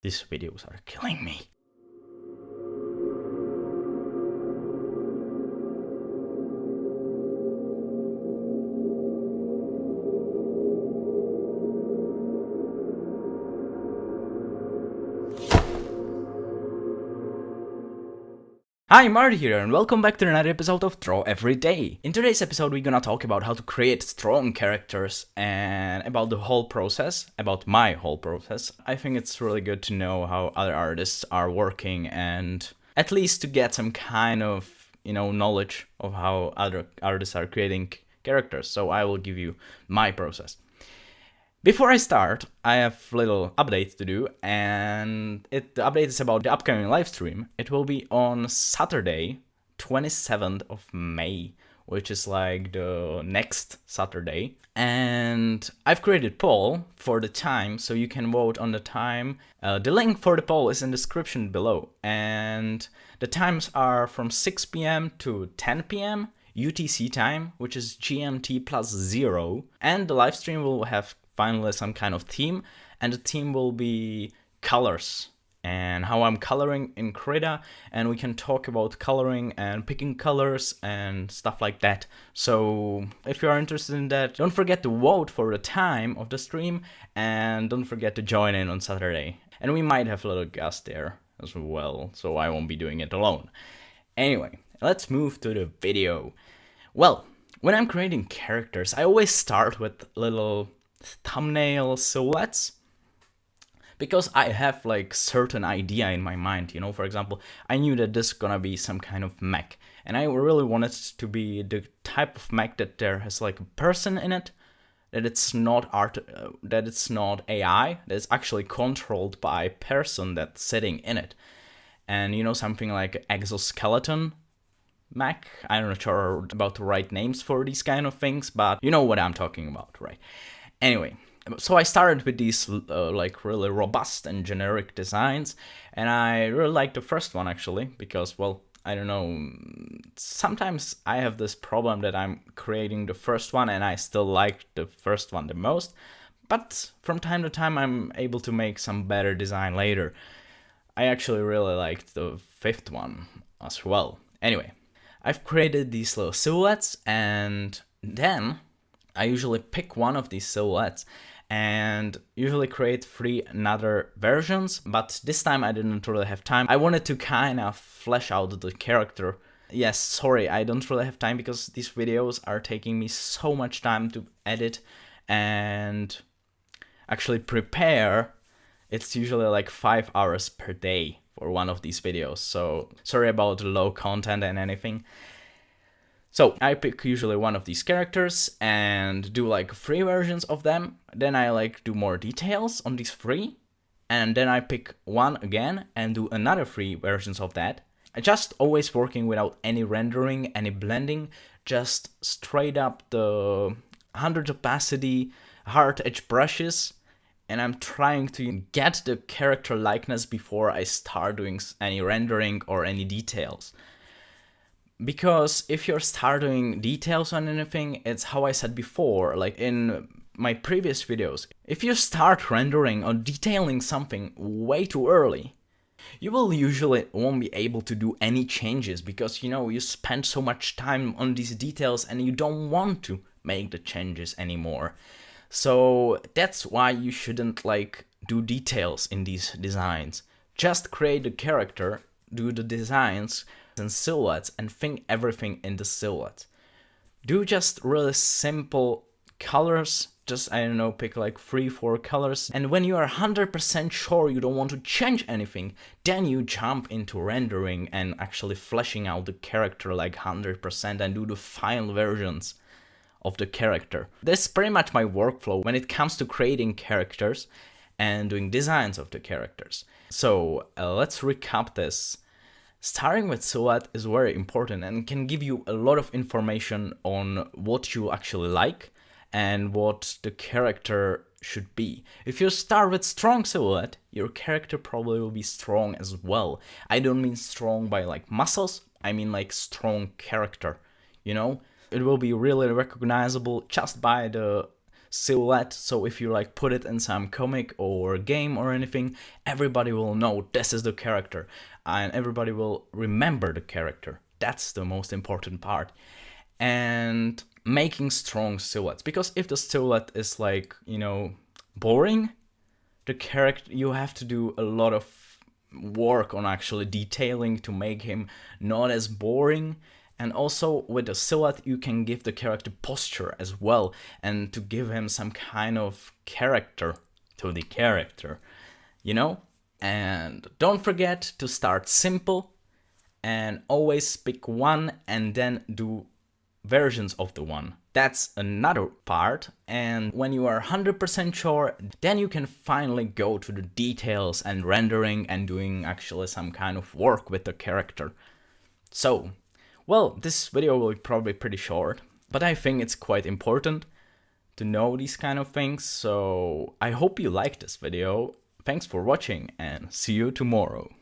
These videos are killing me. Hi, Mart here, and welcome back to another episode of Draw Every Day. In today's episode, we're gonna talk about how to create strong characters and about the whole process, about my whole process. I think it's really good to know how other artists are working and at least to get some kind of, knowledge of how other artists are creating characters. So I will give you my process. Before I start, I have a little update to do, and the update is about the upcoming live stream. It will be on Saturday, 27th of May, which is like the next Saturday. And I've created a poll for the time, so you can vote on the time. The link for the poll is in the description below, and the times are from 6 p.m. to 10 p.m. UTC time, which is GMT plus 0, and the live stream will have finally some kind of theme, and the theme will be colors and how I'm coloring in Krita, and we can talk about coloring and picking colors and stuff like that. So if you are interested in that, don't forget to vote for the time of the stream, and don't forget to join in on Saturday. And we might have a little guest there as well, so I won't be doing it alone. Anyway, let's move to the video. Well, when I'm creating characters, I always start with little thumbnail silhouettes, because I have like certain idea in my mind. For example, I knew that this is gonna be some kind of mech, and I really wanted it to be the type of mech that there has like a person in it, that it's not that it's not AI, that it's actually controlled by a person that's sitting in it. And something like exoskeleton mech. I'm not sure about the right names for these kind of things, but you know what I'm talking about, right? Anyway, so I started with these like really robust and generic designs, and I really like the first one actually, because, well, I don't know, sometimes I have this problem that I'm creating the first one and I still like the first one the most, but from time to time I'm able to make some better design later. I actually really liked the fifth one as well. Anyway, I've created these little silhouettes, and then I usually pick one of these silhouettes and usually create 3 another versions, but this time I didn't really have time. I wanted to kind of flesh out the character. Yes, sorry, I don't really have time because these videos are taking me so much time to edit and actually prepare. It's usually like 5 hours per day for one of these videos, so sorry about the low content and anything. So I pick usually one of these characters and do like 3 versions of them. Then I like do more details on these 3. And then I pick one again and do another 3 versions of that. Just always working without any rendering, any blending. Just straight up the 100 opacity, hard edge brushes. And I'm trying to get the character likeness before I start doing any rendering or any details. Because if you start doing details on anything, it's how I said before, like in my previous videos. If you start rendering or detailing something way too early, you will usually won't be able to do any changes, because you spend so much time on these details and you don't want to make the changes anymore. So that's why you shouldn't like do details in these designs. Just create the character, do the designs and silhouettes, and think everything in the silhouette. Do just really simple colors, just, I don't know, pick like 3-4 colors, and when you are 100% sure you don't want to change anything, then you jump into rendering and actually fleshing out the character like 100% and do the final versions of the character. That's pretty much my workflow when it comes to creating characters and doing designs of the characters. So let's recap this. Starting with silhouette is very important and can give you a lot of information on what you actually like and what the character should be. If you start with strong silhouette, your character probably will be strong as well. I don't mean strong by like muscles, I mean like strong character, It will be really recognizable just by the silhouette. So if you like put it in some comic or game or anything, everybody will know this is the character and everybody will remember the character. That's the most important part. And making strong silhouettes, because if the silhouette is like, you know, boring, the character, you have to do a lot of work on actually detailing to make him not as boring. And also with the silhouette you can give the character posture as well, and to give him some kind of character to the character, you know. And don't forget to start simple and always pick one and then do versions of the one. That's another part. And when you are 100% sure, then you can finally go to the details and rendering and doing actually some kind of work with the character. So, well, this video will be probably pretty short, but I think it's quite important to know these kind of things. So I hope you liked this video. Thanks for watching and see you tomorrow.